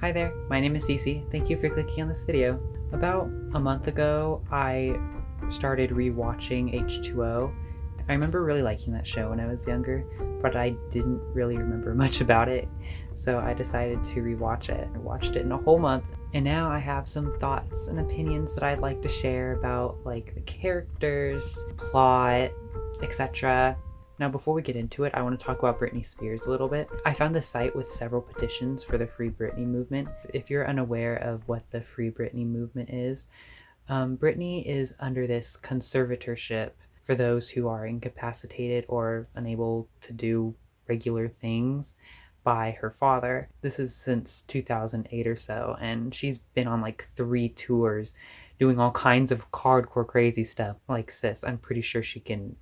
Hi there, my name is Cece. Thank you for clicking on this video. About a month ago, I started rewatching H20. I remember really liking that show when I was younger, but I didn't really remember much about it, so I decided to rewatch it. I watched it in a whole month, and now I have some thoughts and opinions that I'd like to share about like the characters, plot, etc. Now, before we get into it, I want to talk about Britney Spears a little bit. I found this site with several petitions for the Free Britney movement. If you're unaware of what the Free Britney movement is, Britney is under this conservatorship for those who are incapacitated or unable to do regular things by her father. This is since 2008 or so, and she's been on like 3 tours doing all kinds of hardcore crazy stuff. Like, sis, I'm pretty sure she can,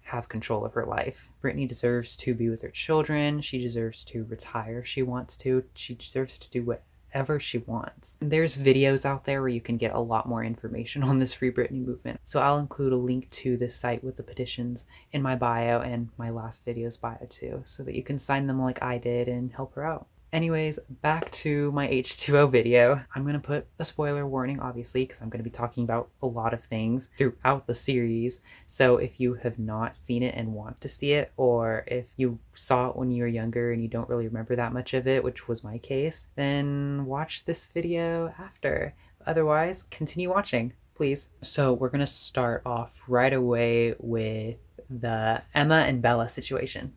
have control of her life. Britney deserves to be with her children. She deserves to retire if she wants to. She deserves to do whatever she wants. There's videos out there where you can get a lot more information on this Free Britney movement. So I'll include a link to this site with the petitions in my bio and my last video's bio too, so that you can sign them like I did and help her out. Anyways, back to my H2O video. I'm going to put a spoiler warning, obviously, because I'm going to be talking about a lot of things throughout the series. So if you have not seen it and want to see it, or if you saw it when you were younger and you don't really remember that much of it, which was my case, then watch this video after. Otherwise, continue watching, please. So we're going to start off right away with the Emma and Bella situation.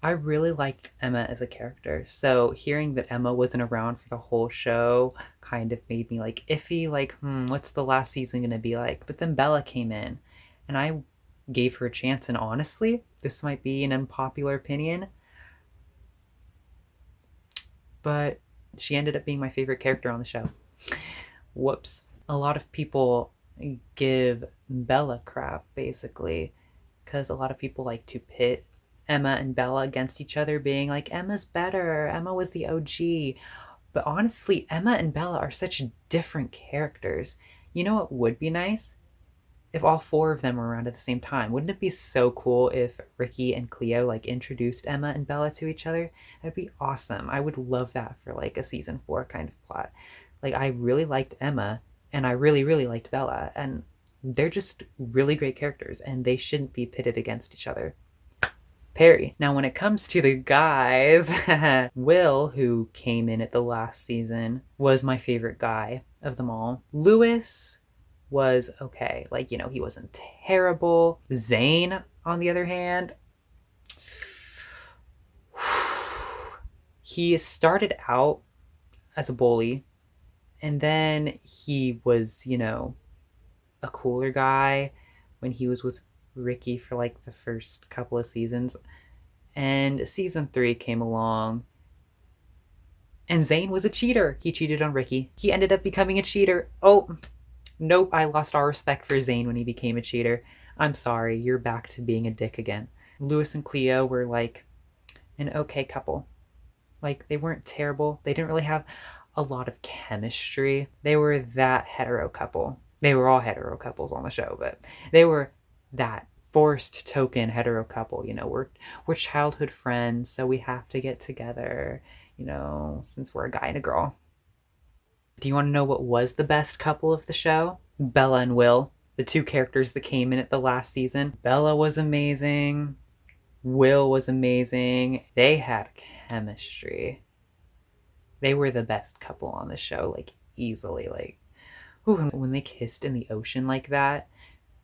I really liked Emma as a character, so hearing that Emma wasn't around for the whole show kind of made me like iffy, like, what's the last season gonna be like? But then Bella came in, and I gave her a chance, and honestly, this might be an unpopular opinion, but she ended up being my favorite character on the show. Whoops. A lot of people give Bella crap, basically, because a lot of people like to pit Emma and Bella against each other, being like, Emma's better, Emma was the OG. But honestly, Emma and Bella are such different characters. You know what would be nice? If all 4 of them were around at the same time. Wouldn't it be so cool if Ricky and Cleo like introduced Emma and Bella to each other? That'd be awesome. I would love that for like a season 4 kind of plot. Like, I really liked Emma, and I really, really liked Bella, and they're just really great characters, and they shouldn't be pitted against each other. Perry. Now, when it comes to the guys, Will, who came in at the last season, was my favorite guy of them all. Lewis was okay. Like, he wasn't terrible. Zane, on the other hand, he started out as a bully, and then he was, a cooler guy when he was with Ricky for like the first couple of seasons. And season 3 came along, and Zane was a cheater. He cheated on Ricky. He ended up becoming a cheater. Oh, nope, I lost all respect for Zane when he became a cheater. I'm sorry, you're back to being a dick again. Lewis and Cleo were like an okay couple. Like, they weren't terrible. They didn't really have a lot of chemistry. They were that hetero couple. They were all hetero couples on the show, but they were that forced token hetero couple. We're childhood friends, so we have to get together, since we're a guy and a girl. Do you want to know what was the best couple of the show? Bella and Will, the 2 characters that came in at the last season. Bella was amazing. Will was amazing. They had chemistry. They were the best couple on the show, like, easily. Like, ooh, when they kissed in the ocean like that,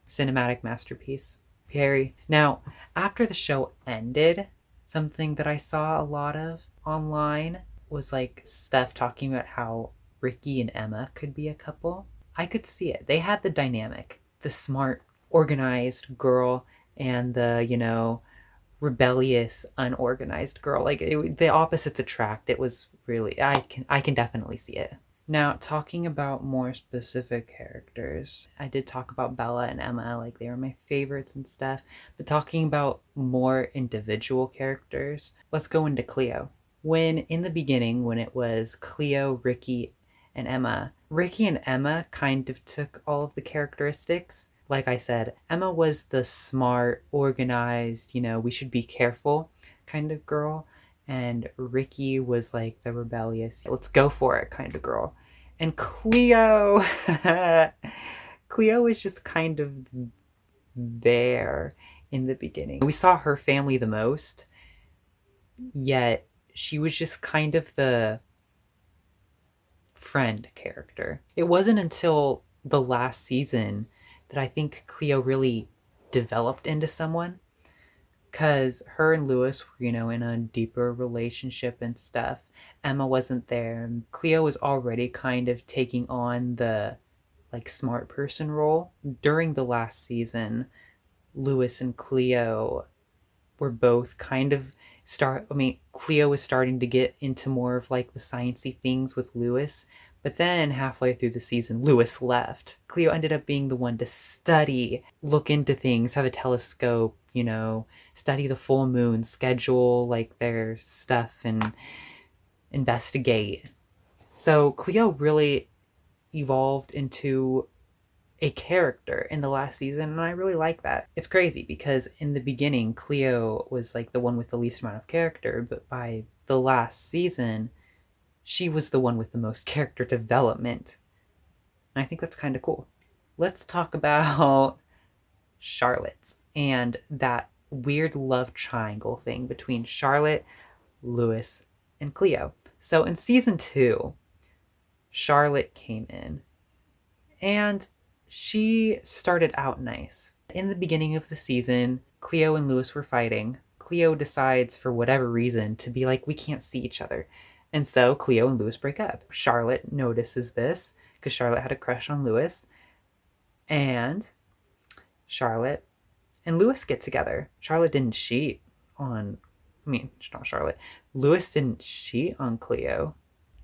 cinematic masterpiece. Perry. Now, after the show ended, something that I saw a lot of online was like stuff talking about how Ricky and Emma could be a couple. I could see it. They had the dynamic. The smart, organized girl and the, rebellious, unorganized girl. Like, the opposites attract. It was really, I can definitely see it. Now, talking about more specific characters, I did talk about Bella and Emma, like they were my favorites and stuff, but talking about more individual characters, let's go into Cleo. In the beginning, when it was Cleo, Ricky, and Emma, Ricky and Emma kind of took all of the characteristics. Like I said, Emma was the smart, organized, we should be careful kind of girl, and Ricky was like the rebellious, let's go for it kind of girl. And Cleo, Cleo was just kind of there in the beginning. We saw her family the most, yet she was just kind of the friend character. It wasn't until the last season that I think Cleo really developed into someone, because her and Lewis were, in a deeper relationship and stuff. Emma wasn't there, and Cleo was already kind of taking on the smart person role. During the last season, Lewis and Cleo were both kind of Cleo was starting to get into more of the sciencey things with Lewis, but then halfway through the season, Lewis left. Cleo ended up being the one to study, look into things, have a telescope, study the full moon, schedule their stuff and investigate. So Cleo really evolved into a character in the last season, and I really like that. It's crazy because in the beginning, Cleo was the one with the least amount of character, but by the last season, she was the one with the most character development. And I think that's kind of cool. Let's talk about Charlotte and that weird love triangle thing between Charlotte, Lewis, and Cleo. So in season 2, Charlotte came in, and she started out nice. In the beginning of the season, Cleo and Lewis were fighting. Cleo decides, for whatever reason, to be we can't see each other. And so Cleo and Lewis break up. Charlotte notices this, because Charlotte had a crush on Lewis. And Charlotte and Lewis get together. Charlotte didn't cheat on... not Charlotte. Lewis didn't cheat on Cleo.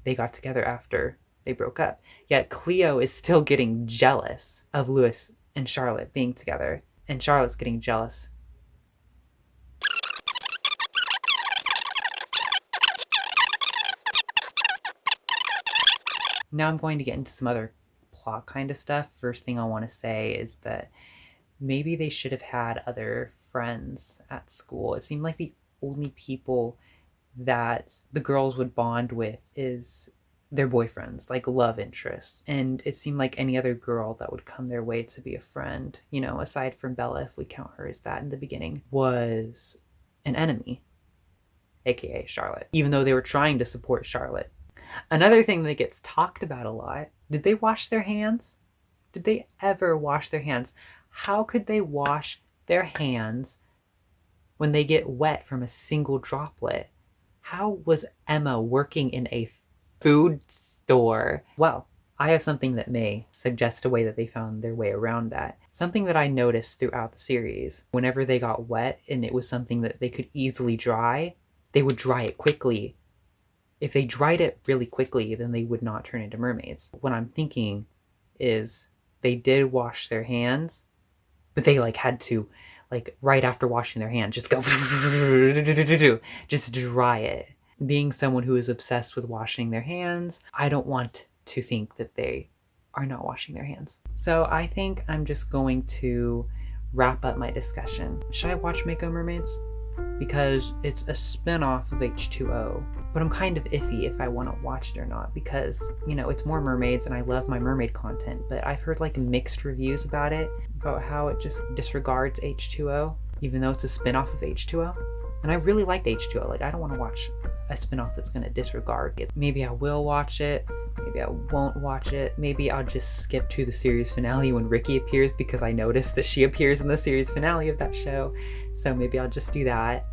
They got together after they broke up. Yet Cleo is still getting jealous of Lewis and Charlotte being together. And Charlotte's getting jealous. Now I'm going to get into some other plot kind of stuff. First thing I want to say is that maybe they should have had other friends at school. It seemed like the only people that the girls would bond with is their boyfriends, love interests. And it seemed like any other girl that would come their way to be a friend, aside from Bella, if we count her as that in the beginning, was an enemy, aka Charlotte, even though they were trying to support Charlotte. Another thing that gets talked about a lot, did they wash their hands? Did they ever wash their hands? How could they wash their hands when they get wet from a single droplet? How was Emma working in a food store? Well, I have something that may suggest a way that they found their way around that. Something that I noticed throughout the series, whenever they got wet and it was something that they could easily dry, they would dry it quickly. If they dried it really quickly, then they would not turn into mermaids. What I'm thinking is they did wash their hands, but they had to, right after washing their hands, just go, just dry it. Being someone who is obsessed with washing their hands, I don't want to think that they are not washing their hands. So I think I'm just going to wrap up my discussion. Should I watch Mako Mermaids? Because it's a spin-off of H20, but I'm kind of iffy if I want to watch it or not, because, it's more mermaids and I love my mermaid content, but I've heard mixed reviews about it, about how it just disregards H20, even though it's a spin-off of H20. And I really liked H20. I don't want to watch a spin-off that's going to disregard it. Maybe I will watch it. Maybe I won't watch it. Maybe I'll just skip to the series finale when Ricky appears, because I noticed that she appears in the series finale of that show. So maybe I'll just do that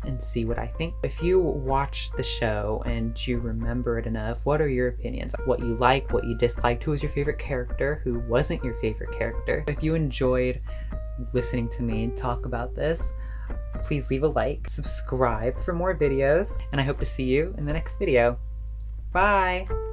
and see what I think. If you watch the show and you remember it enough, what are your opinions? What you like, what you disliked, who was your favorite character, who wasn't your favorite character? If you enjoyed listening to me talk about this, please leave a like, subscribe for more videos, and I hope to see you in the next video. Bye!